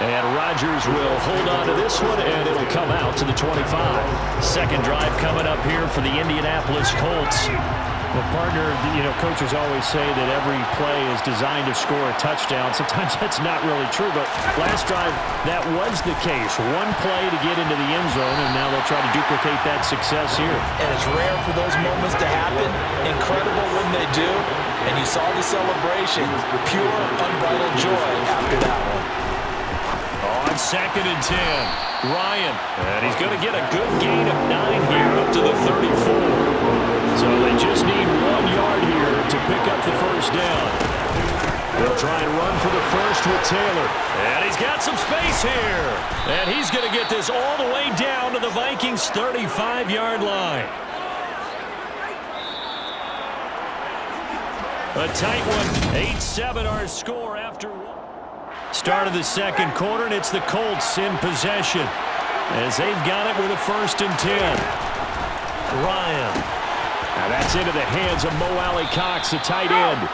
And Rodgers will hold on to this one, and it'll come out to the 25. Second drive coming up here for the Indianapolis Colts. Well, partner, coaches always say that every play is designed to score a touchdown. Sometimes that's not really true, but last drive, that was the case. One play to get into the end zone, and now they'll try to duplicate that success here. And it's rare for those moments to happen. Incredible when they do. And you saw the celebration. Pure, unbridled joy after that one. On 2nd and 10, Ryan. And he's going to get a good gain of 9 here up to the 34. So they just need 1 yard here to pick up the first down. They'll try and run for the first with Taylor. And he's got some space here. And he's going to get this all the way down to the Vikings' 35-yard line. A tight one. 8-7 our score after one. Start of the second quarter, and it's the Colts in possession as they've got it with a 1st and 10. Ryan. Now that's into the hands of Mo Alley Cox, the tight end.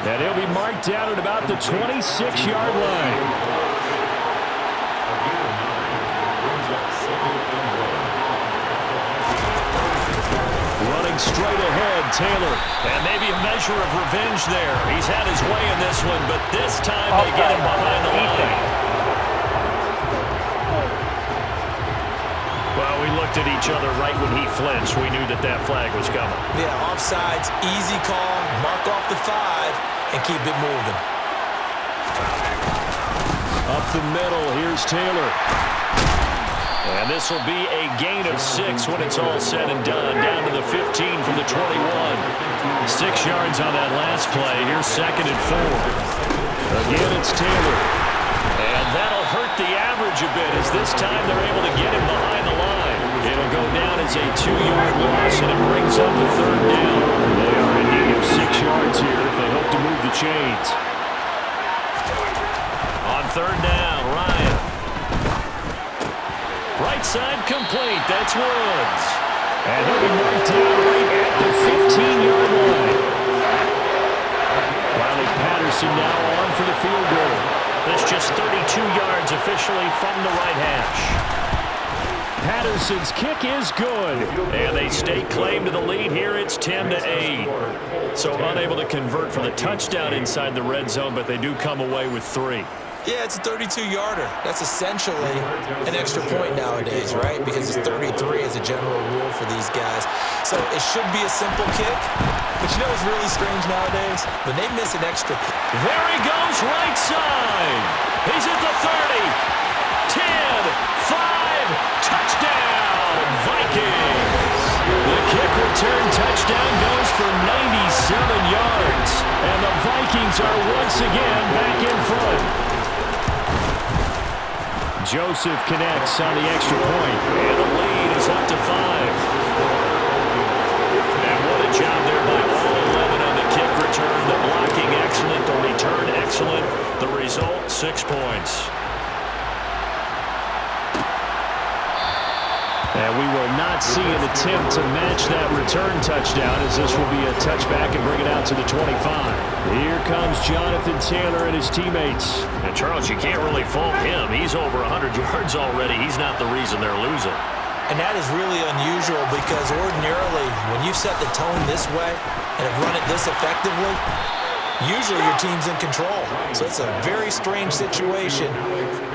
And he'll be marked down at about the 26-yard line. Running straight ahead, Taylor. And maybe a measure of revenge there. He's had his way in this one, but this time they get him behind the line. Well, we looked at each other right when he flinched. We knew that that flag was coming. Yeah, offsides, easy call, mark off the 5, and keep it moving. Up the middle, here's Taylor. And this will be a gain of 6 when it's all said and done. Down to the 15 from the 21. 6 yards on that last play. Here's 2nd and 4. Again, it's Taylor. And that'll hurt the average a bit as this time they're able to get him behind the line. It'll go down as a 2-yard loss, and it brings up a 3rd down. They are in need of 6 yards here if they hope to move the chains. On 3rd down, Ryan. Right side complete. That's Woods. And he'll be marked down right at the 15-yard line. Riley Patterson now on for the field goal. That's just 32 yards officially from the right hash. Patterson's kick is good. And they stake claim to the lead here. It's 10-8. So unable to convert for the touchdown inside the red zone, but they do come away with 3. Yeah, it's a 32-yarder. That's essentially an extra point nowadays, right? Because it's 33 as a general rule for these guys. So it should be a simple kick. But you know what's really strange nowadays? When they miss an extra. There he goes, right side. He's at the 30. 10, 5, touchdown, Vikings. The kick return touchdown goes for 97 yards. And the Vikings are once again back in front. Joseph connects on the extra point. And the lead is up to 5. And what a job there by all 11 on the kick return. The blocking excellent, the return excellent. The result, 6 points. And we will not see an attempt to match that return touchdown, as this will be a touchback and bring it out to the 25. Here comes Jonathan Taylor and his teammates. And Charles, you can't really fault him. He's over 100 yards already. He's not the reason they're losing. And that is really unusual because ordinarily when you set the tone this way and have run it this effectively, usually your team's in control. So it's a very strange situation.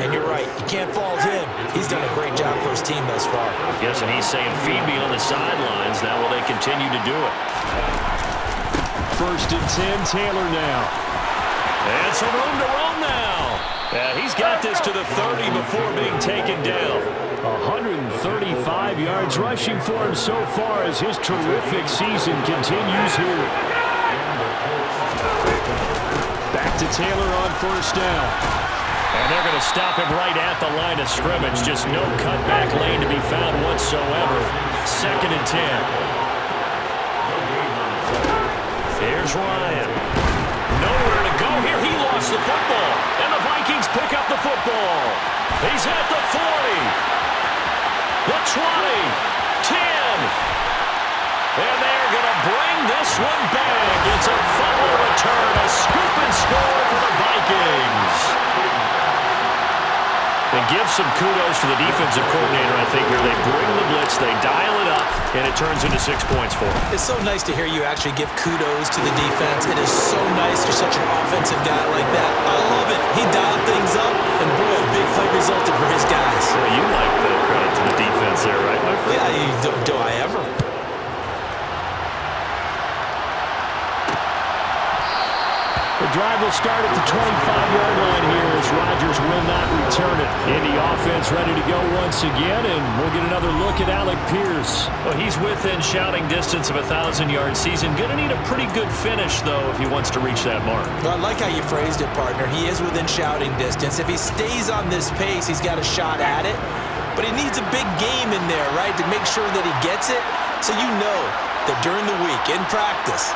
And you're right, you can't fault him. He's done a great job for his team thus far. Yes, and he's saying, feed me on the sidelines. Now will they continue to do it? 1st and 10, Taylor now. And some room to roam now. He's got this to the 30 before being taken down. 135 yards rushing for him so far as his terrific season continues here. Back to Taylor on 1st down. And they're going to stop him right at the line of scrimmage. Just no cutback lane to be found whatsoever. 2nd and 10. Here's Ryan. Nowhere to go here. He lost the football. And the Vikings pick up the football. He's at the 40. The 20. 10. And they're going to bring this one back. It's a fumble return. A scoop and score for the Vikings. And give some kudos to the defensive coordinator, I think, here. They bring the blitz, they dial it up, and it turns into 6 points for them. It's so nice to hear you actually give kudos to the defense. It is so nice you're such an offensive guy like that. I love it. He dialed things up, and boy, a big play resulted for his guys. Well, you like the credit to the defense there, right, my friend? Yeah, do I ever? The drive will start at the 25-yard line here as Rodgers will not return it. And the offense ready to go once again, and we'll get another look at Alec Pierce. Well, he's within shouting distance of a 1,000-yard season. Going to need a pretty good finish, though, if he wants to reach that mark. Well, I like how you phrased it, partner. He is within shouting distance. If he stays on this pace, he's got a shot at it. But he needs a big game in there, right, to make sure that he gets it. So you know that during the week, in practice,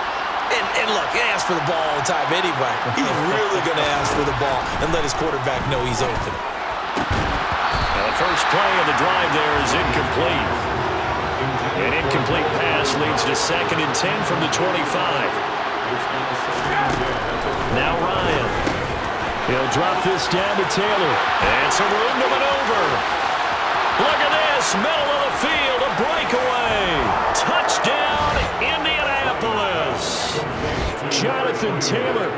and look, he asks for the ball all the time anyway. He's really going to ask for the ball and let his quarterback know he's open. Now the first play of the drive there is incomplete. An incomplete pass leads to 2nd and 10 from the 25. Now Ryan. He'll drop this down to Taylor. And some room to maneuver. Look at this, middle of the field, a breakaway. Touchdown, Indianapolis. Jonathan Taylor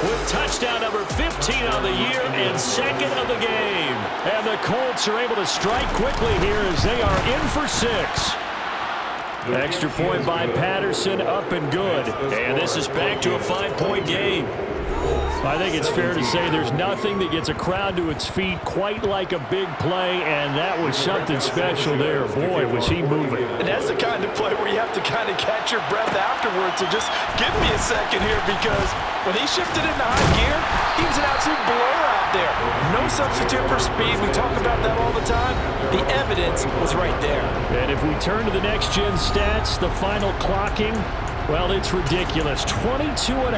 with touchdown number 15 on the year and 2nd of the game. And the Colts are able to strike quickly here as they are in for 6. Extra point by Patterson, up and good. And this is back to a 5-point game. I think it's fair to say there's nothing that gets a crowd to its feet quite like a big play, and that was something special there. Boy, was he moving. And that's the kind of play where you have to kind of catch your breath afterwards. So just give me a second here, because when he shifted into high gear, he was an absolute blur out there. No substitute for speed. We talk about that all the time. The evidence was right there. And if we turn to the next-gen stats, the final clocking, well, it's ridiculous. 22.5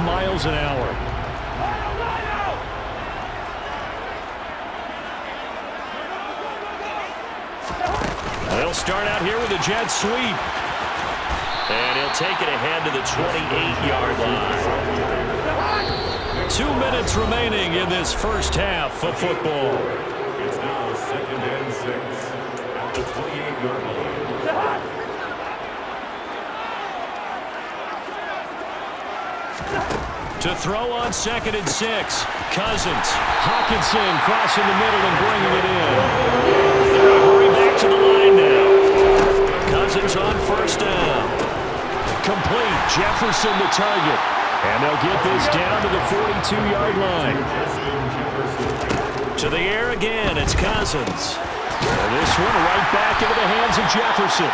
miles an hour. They'll start out here with a jet sweep. And he'll take it ahead to the 28-yard line. 2 minutes remaining in this first half of football. It's now 2nd and 6 at the 28-yard line. To throw on 2nd and 6. Cousins. Hawkinson crossing the middle and bringing it in. Hurry back to the line now. Cousins on 1st down. Complete. Jefferson the target. And they'll get this down to the 42-yard line. To the air again, it's Cousins. And this one right back into the hands of Jefferson.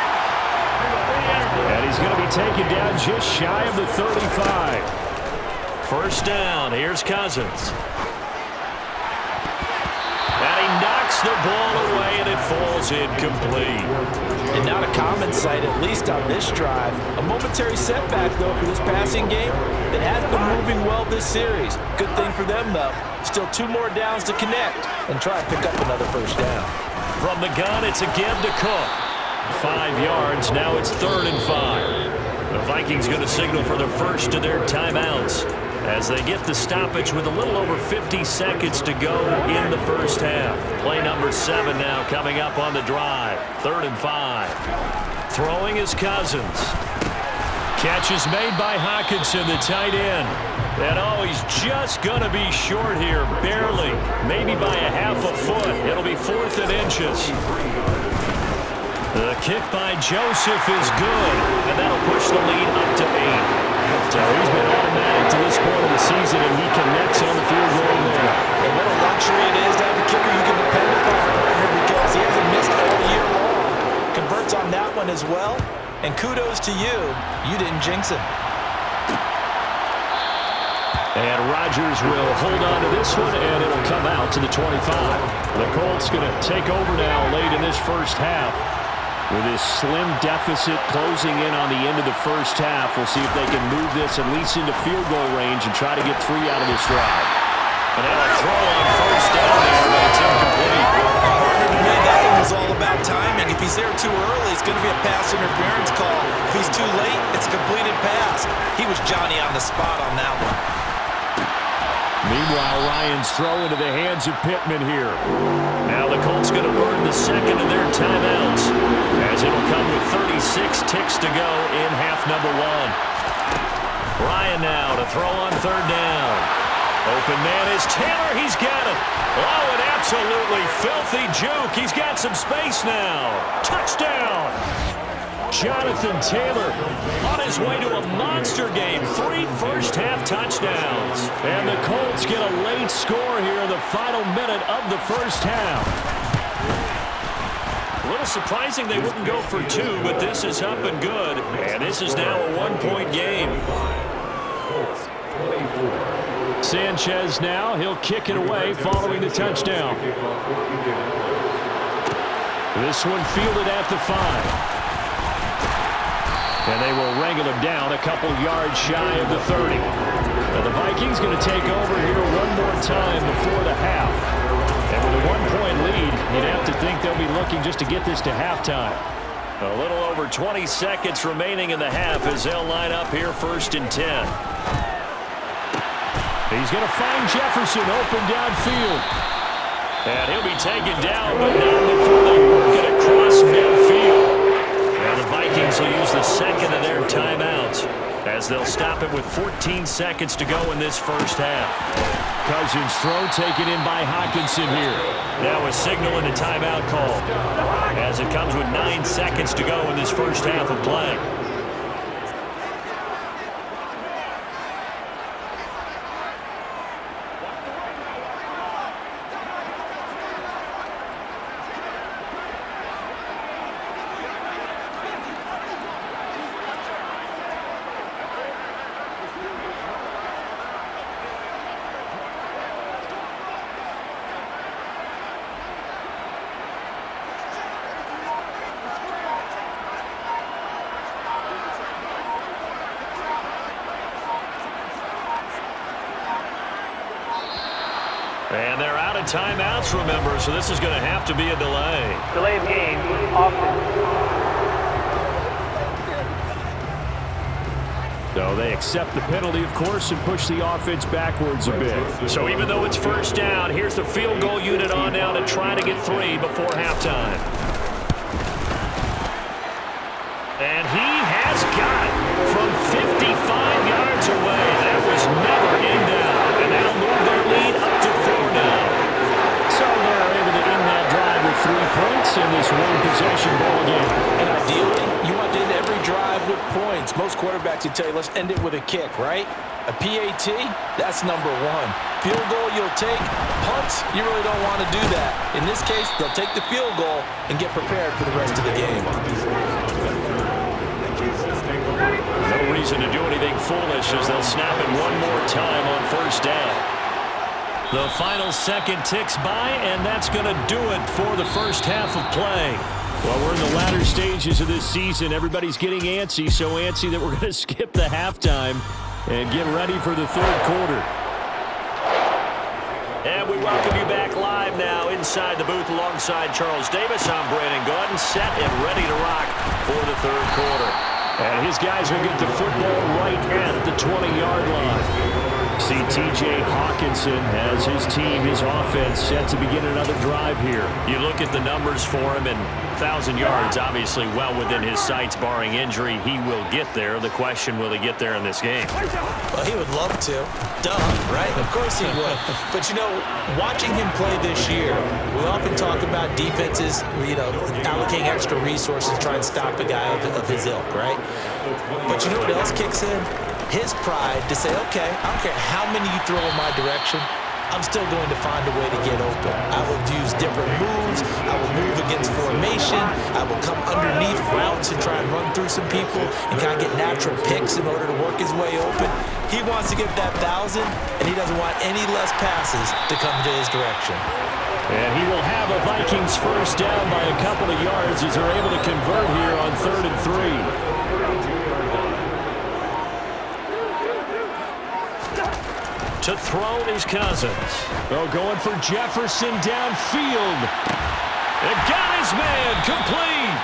And he's going to be taken down just shy of the 35. 1st down, here's Cousins. And he knocks the ball away, and it falls incomplete. And not a common sight, at least on this drive. A momentary setback, though, for this passing game that has been moving well this series. Good thing for them, though. Still 2 more downs to connect and try and pick up another 1st down. From the gun, it's a give to Cook. 5 yards, now it's 3rd and 5. The Vikings going to signal for the first of their timeouts as they get the stoppage with a little over 50 seconds to go in the first half. Play number 7 now coming up on the drive. 3rd and 5. Throwing is Cousins. Catch is made by Hawkinson, the tight end. And oh, he's just going to be short here, barely. Maybe by a half a foot. It'll be 4th and inches. The kick by Joseph is good, and that'll push the lead up to 8. So he's been automatic to this point of the season, and he connects on the field goal there. And what a luxury it is to have a kicker you can depend upon, because he hasn't missed all year long. Converts on that one as well, and kudos to you. You didn't jinx him. And Rodgers will hold on to this one, and it'll come out to the 25. The Colts going to take over now late in this first half. With his slim deficit closing in on the end of the first half, we'll see if they can move this at least into field goal range and try to get 3 out of this drive. And now a throw on 1st down there, but it's incomplete. Partner, to me, that one was all about timing. If he's there too early, it's going to be a pass interference call. If he's too late, it's a completed pass. He was Johnny on the spot on that one. Meanwhile, Ryan's throw into the hands of Pittman here. Now the Colts going to burn the second of their timeouts as it'll come with 36 ticks to go in half number one. Ryan now to throw on third down. Open man is Taylor. He's got it. Oh, an absolutely filthy juke. He's got some space now. Touchdown. Jonathan Taylor on his way to a monster game. 3 first-half touchdowns. And the Colts get a late score here in the final minute of the first half. A little surprising they wouldn't go for 2, but this is up and good. And this is now a 1-point game. Sanchez now. He'll kick it away following the touchdown. This one fielded at the 5. And they will wrangle him down a couple yards shy of the 30. Now the Vikings going to take over here one more time before the half. And with a 1-point lead, you'd have to think they'll be looking just to get this to halftime. A little over 20 seconds remaining in the half as they'll line up here 1st and 10. He's going to find Jefferson open downfield. And he'll be taken down, but not before they work it across midfield. Now the Vikings will use the second of their timeouts as they'll stop it with 14 seconds to go in this first half. Cousins' throw taken in by Hawkinson here. Now a signal and a timeout call as it comes with 9 seconds to go in this first half of play. And they're out of timeouts, remember, so this is going to have to be a delay. Delay of game, offense. So they accept the penalty, of course, and push the offense backwards a bit. So even though it's first down, here's the field goal unit on now to try to get 3 before halftime. And he has got it from 55 yards away. That was never in doubt. And that'll move their lead up to 4 now. So they're able to end that drive with 3 points in this one-possession ball game. And ideally, you want to end every drive with points. Most quarterbacks would tell you, let's end it with a kick, right? A PAT, that's number 1. Field goal you'll take. Punts, you really don't want to do that. In this case, they'll take the field goal and get prepared for the rest of the game. No reason to do anything foolish as they'll snap it one more time on first down. The final second ticks by, and that's going to do it for the first half of play. Well, we're in the latter stages of this season. Everybody's getting antsy, so antsy that we're going to skip the halftime and get ready for the third quarter. And we welcome you back live now inside the booth alongside Charles Davis. I'm Brandon Gordon, set and ready to rock for the third quarter. And his guys will get the football right at the 20-yard line. See T.J. Hawkinson as his team, his offense, set to begin another drive here. You look at the numbers for him, and 1,000 yards obviously well within his sights, barring injury. He will get there. The question, will he get there in this game? Well, he would love to. Duh, right? Of course he would. But, you know, watching him play this year, we often talk about defenses, allocating extra resources to try and stop a guy of his ilk, right? But you know what else kicks in? His pride to say, okay, I don't care how many you throw in my direction, I'm still going to find a way to get open. I will use different moves. I will move against formation. I will come underneath routes and try and run through some people and kind of get natural picks in order to work his way open. He wants to get that 1,000, and he doesn't want any less passes to come to his direction. And he will have a Vikings first down by a couple of yards as they're able to convert here on 3rd and 3. To throw is Cousins. Oh, going for Jefferson downfield. And got his man complete.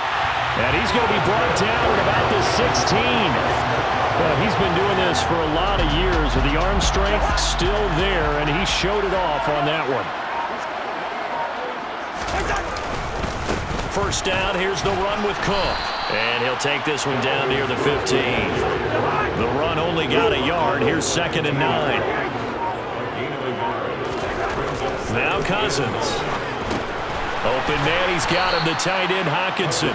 And he's going to be brought down at about the 16. Well, he's been doing this for a lot of years with the arm strength still there, and he showed it off on that one. First down, here's the run with Cook. And he'll take this one down near the 15. The run only got a yard. Here's 2nd and 9. Now Cousins. Open man, he's got him, the tight end, Hockenson.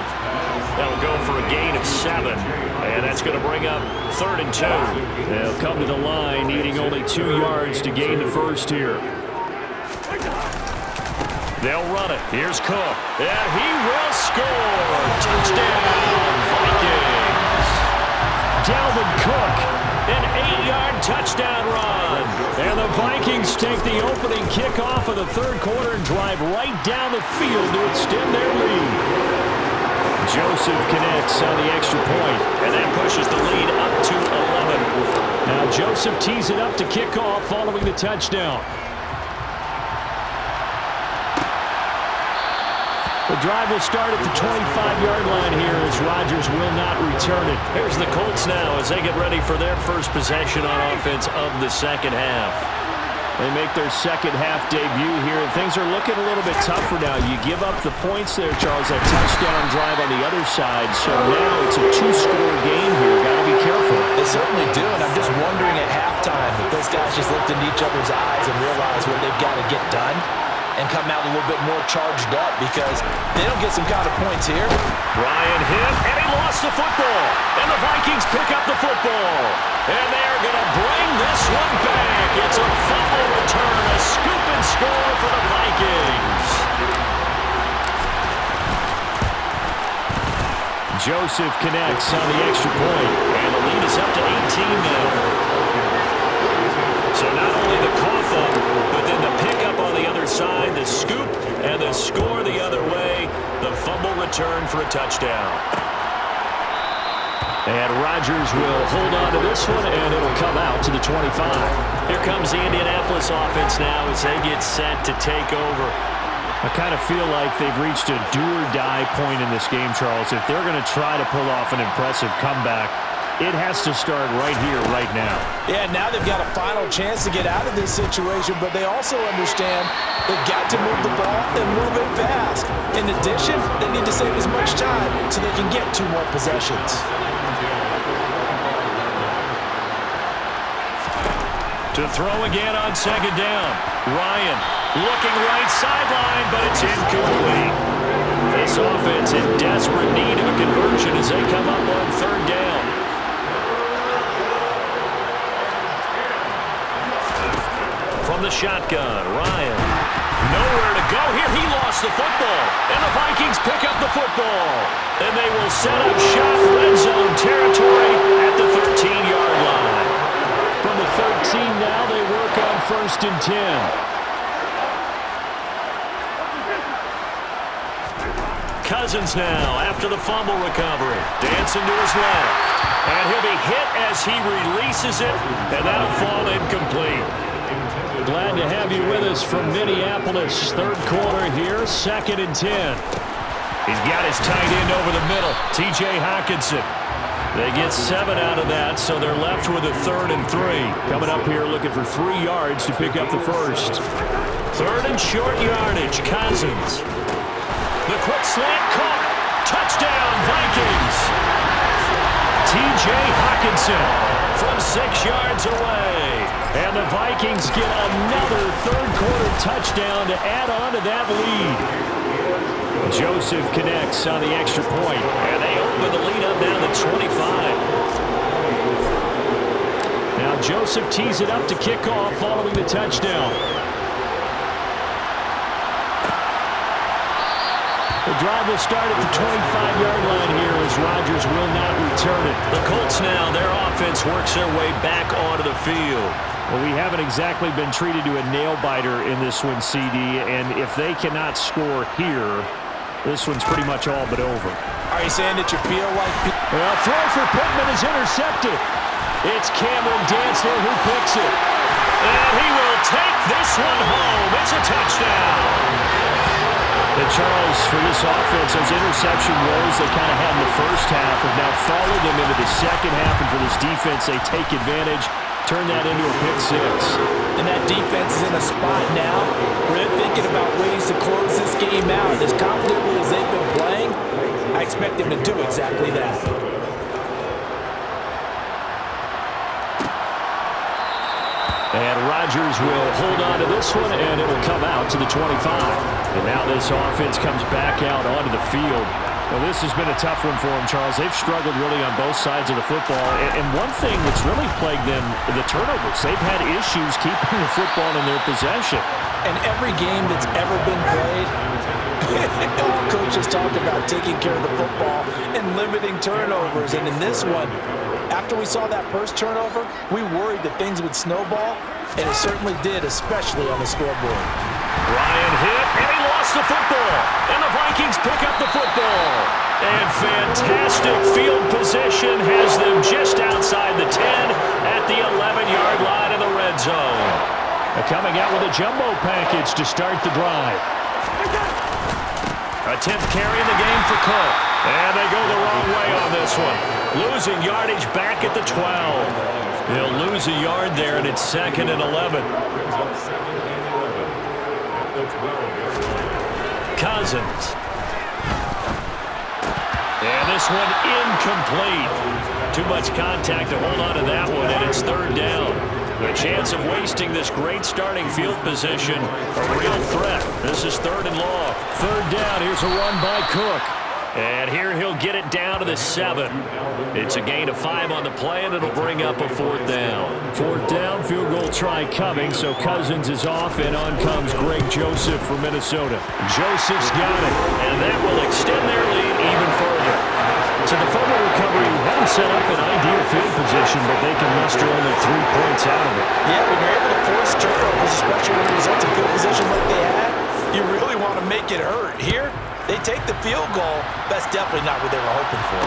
That'll go for a gain of 7. And that's going to bring up 3rd and 2. They'll come to the line, needing only 2 yards to gain the first here. They'll run it. Here's Cook. And he will score. Touchdown, Vikings. Dalvin Cook, an 8-yard touchdown run. And the Vikings take the opening kickoff of the 3rd quarter and drive right down the field to extend their lead. Joseph connects on the extra point, and that pushes the lead up to 11. Now Joseph tees it up to kick off following the touchdown. The drive will start at the 25-yard line here as Rodgers will not return it. Here's the Colts now as they get ready for their first possession on offense of the second half. They make their second half debut here, and things are looking a little bit tougher now. You give up the points there, Charles, that touchdown drive on the other side. So now it's a 2-score game here. Got to be careful. They certainly do, and I'm just wondering at halftime if those guys just looked into each other's eyes and realized what they've got to get done and come out a little bit more charged up, because they don't get some kind of points here. Ryan hit, and he lost the football. And the Vikings pick up the football. And they're going to bring this one back. It's a fumble return, a scoop and score for the Vikings. Joseph connects on the extra point. And the lead is up to 18 now. So not only the cough up, but then the pickup on the other side, the scoop, and the score the other way. The fumble return for a touchdown. And Rodgers will hold on to this one, and it'll come out to the 25. Here comes the Indianapolis offense now as they get set to take over. I kind of feel like they've reached a do-or-die point in this game, Charles. If they're going to try to pull off an impressive comeback, it has to start right here, right now. Yeah, now they've got a final chance to get out of this situation, but they also understand they've got to move the ball and move it fast. In addition, they need to save as much time so they can get 2 more possessions. To throw again on 2nd down. Ryan looking right sideline, but it's incomplete. This offense in desperate need of a conversion as they come up on 3rd down. From the shotgun, Ryan. Nowhere to go here. He lost the football. And the Vikings pick up the football. And they will set up shop red zone territory at the 13-yard line. From the 13 now, they work on 1st and 10. Cousins now after the fumble recovery. Dancing to his left. And he'll be hit as he releases it. And that'll fall incomplete. Glad to have you with us from Minneapolis. 3rd quarter here, 2nd and 10. He's got his tight end over the middle, T.J. Hockenson. They get 7 out of that, so they're left with a 3rd and 3. Coming up here looking for 3 yards to pick up the first. 3rd and short yardage, Cousins. The quick slant caught. Touchdown, Vikings. T.J. Hockenson from 6 yards away. And the Vikings get another 3rd quarter touchdown to add on to that lead. Joseph connects on the extra point. And they open the lead up now to 25. Now Joseph tees it up to kick off following the touchdown. The drive will start at the 25-yard line here as Rodgers will not return it. The Colts now, their offense works their way back onto the field. Well, we haven't exactly been treated to a nail-biter in this one, CD, and if they cannot score here, this one's pretty much all but over. Are you saying that you feel like... Well, throw for Pittman is intercepted. It's Cameron Dantzler who picks it. And he will take this one home. It's a touchdown. And Charles, for this offense, those interception woes they kind of had in the first half have now followed them into the second half. And for this defense, they take advantage, turn that into a pick six. And that defense is in a spot now where they're thinking about ways to close this game out. As confidently as they've been playing, I expect them to do exactly that. And Rodgers will hold on to this one, and it'll come out to the 25. And now this offense comes back out onto the field. Well, this has been a tough one for them, Charles. They've struggled really on both sides of the football. And one thing that's really plagued them, the turnovers. They've had issues keeping the football in their possession. And every game that's ever been played, all coaches talk about taking care of the football and limiting turnovers. And in this one, after we saw that first turnover, we worried that things would snowball, and it certainly did, especially on the scoreboard. Ryan hit, and he lost the football. And the Vikings pick up the football. And fantastic field position has them just outside the 10 at the 11-yard line of the red zone. They're coming out with a jumbo package to start the drive. A 10th carry in the game for Cook. And they go the wrong way on this one. Losing yardage back at the 12. They'll lose a yard there, and it's 2nd and 11. Cousins. And this one incomplete. Too much contact to hold on to that one, and it's 3rd down. The chance of wasting this great starting field position, a real threat. This is 3rd and long. 3rd down. Here's a run by Cook. And here he'll get it down to the 7. It's a gain of 5 on the play, and it'll bring up a 4th down. 4th down, field goal try coming, so Cousins is off, and on comes Greg Joseph from Minnesota. Joseph's got it, and that will extend their lead even further. So the fumble recovery hadn't set up an ideal field position, but they can muster only 3 points out of it. Yeah, when you're able to force turnovers, especially when the results in field position like they had, you really want to make it hurt. Here, they take the field goal. That's definitely not what they were hoping for.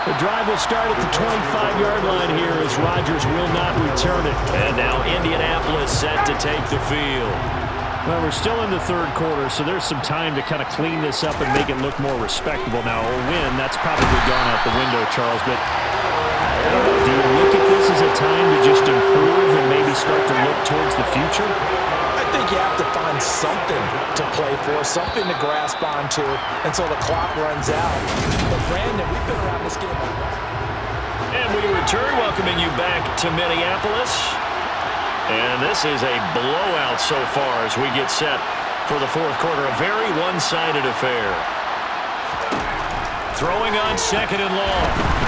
The drive will start at the 25-yard line here as Rodgers will not return it. And now Indianapolis set to take the field. Well, we're still in the 3rd quarter, so there's some time to kind of clean this up and make it look more respectable. Now, a win, that's probably gone out the window, Charles, but I don't know. Do you look at this as a time to just improve and maybe start to look towards the future? I think you have to find something to play for, something to grasp onto until the clock runs out. But, Brandon, we've been around this game. And we return, welcoming you back to Minneapolis. And this is a blowout so far as we get set for the 4th quarter. A very one-sided affair. Throwing on 2nd and long.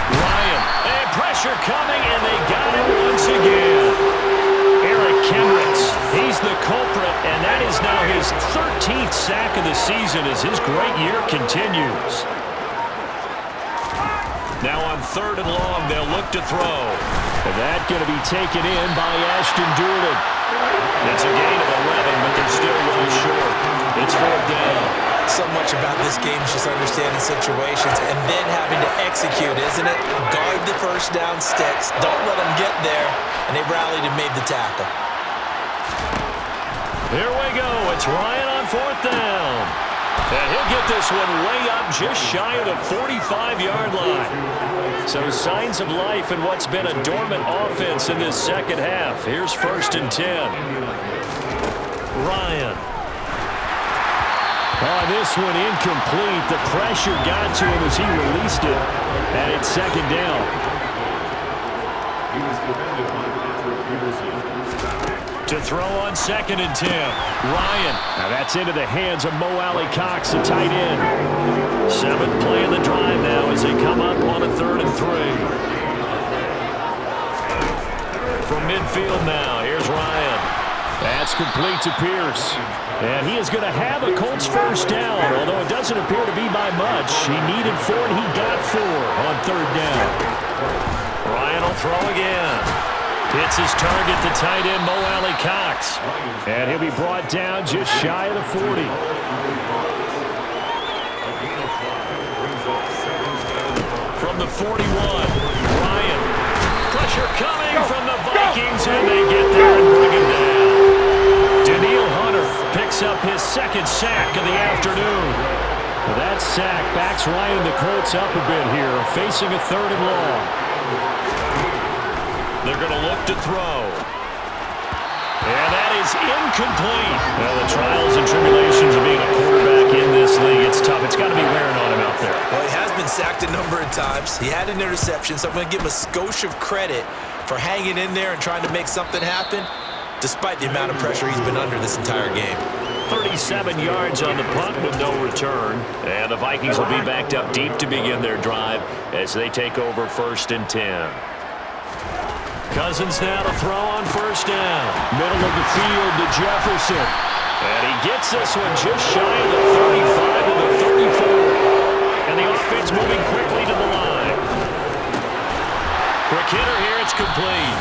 Ryan, and pressure coming, and they got it once again. Eric Kendricks, he's the culprit, and that is now his 13th sack of the season as his great year continues. Now on 3rd and long, they'll look to throw. And that going to be taken in by Ashton Doolin. It's a gain of 11, but they're still really short. It's 4th down. So much about this game is just understanding situations and then having to execute, isn't it? Guard the first down sticks. Don't let them get there. And they rallied and made the tackle. Here we go. It's Ryan on 4th down. And he'll get this one way up just shy of the 45-yard line. So signs of life in what's been a dormant offense in this second half. Here's 1st and 10. Ryan. Oh, this one incomplete. The pressure got to him as he released it. And it's 2nd down. He was defended by Patrick Peterson. To throw on 2nd and 10. Ryan. Now that's into the hands of Mo Alley Cox, the tight end. 7th play in the drive now as they come up on a 3rd and 3. From midfield now, here's Ryan. That's complete to Pierce. And he is going to have a Colts first down, although it doesn't appear to be by much. He needed 4, and he got 4 on 3rd down. Ryan will throw again. Hits his target, the tight end, Mo Alley Cox. And he'll be brought down just shy of the 40. From the 41, Ryan. Pressure coming from the Vikings, and they get there and bring him down. Daniil Hunter picks up his second sack of the afternoon. Well, that sack backs Ryan and the Colts up a bit here, facing a 3rd and long. They're going to look to throw. And that is incomplete. Well, the trials and tribulations of being a quarterback in this league, it's tough. It's got to be wearing on him out there. Well, he has been sacked a number of times. He had an interception, so I'm going to give him a skosh of credit for hanging in there and trying to make something happen, despite the amount of pressure he's been under this entire game. 37 yards on the punt with no return. And the Vikings will be backed up deep to begin their drive as they take over 1st and 10. Cousins now to throw on 1st down. Middle of the field to Jefferson. And he gets this one just shy of the 35 to the 34. And the offense moving quickly to the line. Quick hitter here, it's complete.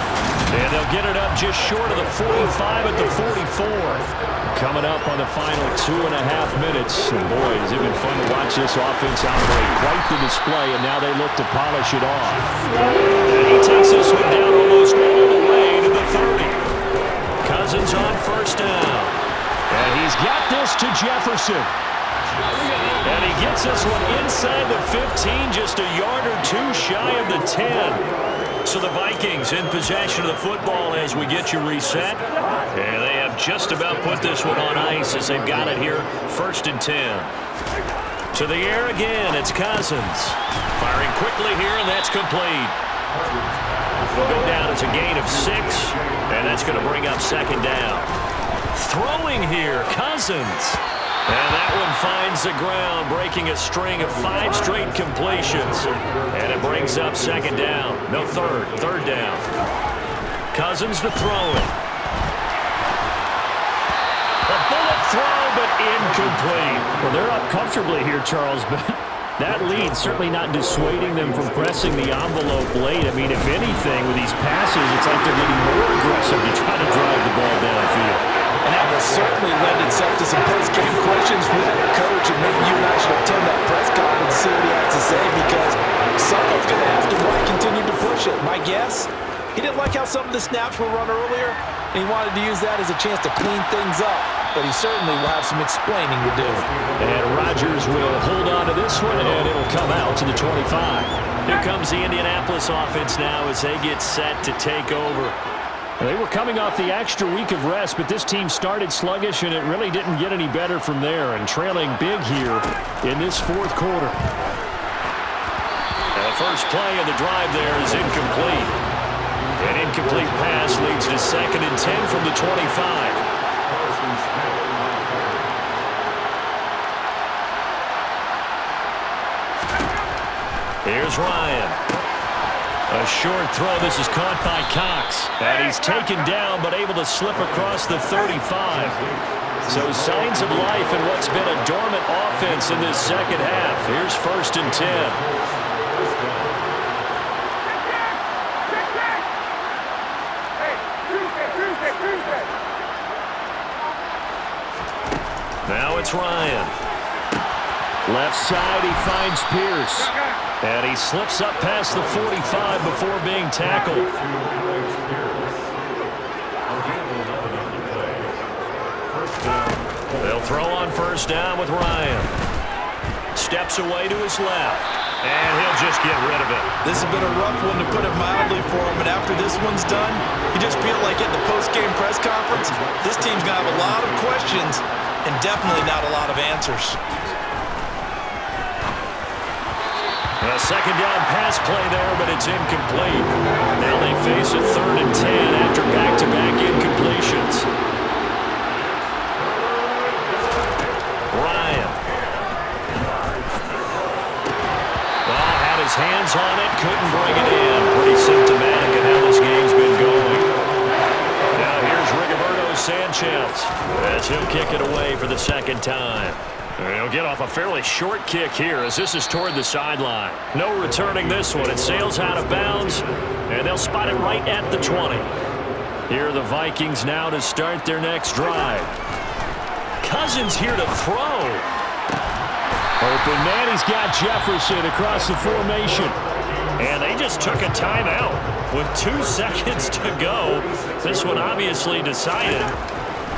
And they'll get it up just short of the 45 at the 44. Coming up on the final 2.5 minutes. And boy, has it been fun to watch this offense operate. Quite the display, and now they look to polish it off. And he takes this one down almost all the way to the 30. Cousins on 1st down. And he's got this to Jefferson. And he gets this one inside the 15, just a yard or two shy of the 10. So the Vikings in possession of the football as we get you reset. And they have just about put this one on ice as they've got it here, 1st and 10. To the air again, it's Cousins. Firing quickly here, and that's complete. Will go down as a gain of 6, and that's going to bring up 2nd down. Throwing here, Cousins. And that one finds the ground, breaking a string of 5 straight completions. And it brings up 2nd down. No, 3rd down. Cousins to throw it. A bullet throw, but incomplete. Well, they're up comfortably here, Charles, but that lead certainly not dissuading them from pressing the envelope late. I mean, if anything, with these passes, it's like they're getting more aggressive to try to drive the ball downfield. And that will certainly lend itself to some post-game questions for that coach. And maybe you and I should attend that press conference and see what he has to say, because someone's going to ask him why he continued to push it. My guess, he didn't like how some of the snaps were run earlier, and he wanted to use that as a chance to clean things up. But he certainly will have some explaining to do. And Rodgers will hold on to this one, and it'll come out to the 25. Here comes the Indianapolis offense now as they get set to take over. They were coming off the extra week of rest, but this team started sluggish, and it really didn't get any better from there, and trailing big here in this 4th quarter. And the first play of the drive there is incomplete. An incomplete pass leads to 2nd and 10 from the 25. Here's Ryan. A short throw. This is caught by Cox. And he's taken down, but able to slip across the 35. So signs of life in what's been a dormant offense in this 2nd half. Here's 1st and 10. Now it's Ryan. Left side, he finds Pierce. And he slips up past the 45 before being tackled. They'll throw on 1st down with Ryan. Steps away to his left. And he'll just get rid of it. This has been a rough one, to put it mildly, for him. And after this one's done, you just feel like at the post-game press conference, this team's going to have a lot of questions and definitely not a lot of answers. A 2nd down pass play there, but it's incomplete. Now they face a 3rd and 10 after back-to-back incompletions. Ryan. Well, had his hands on it, couldn't bring it in. Pretty symptomatic of how this game's been going. Now here's Rigoberto Sanchez as he'll kick it away for the 2nd time. He'll get off a fairly short kick here as this is toward the sideline. No returning this one. It sails out of bounds, and they'll spot it right at the 20. Here are the Vikings now to start their next drive. Cousins here to throw. Open man, he's got Jefferson across the formation. And they just took a timeout with 2 seconds to go. This one obviously decided.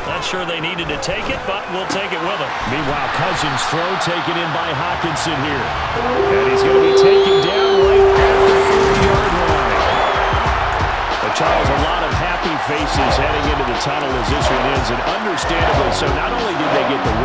Not sure they needed to take it, but we'll take it with them. Meanwhile, Cousins' throw taken in by Hockenson here. And he's going to be taken down right at the 40-yard line. But Charles, a lot of happy faces heading into the tunnel as this one ends, and understandably so. Not only did they get the win,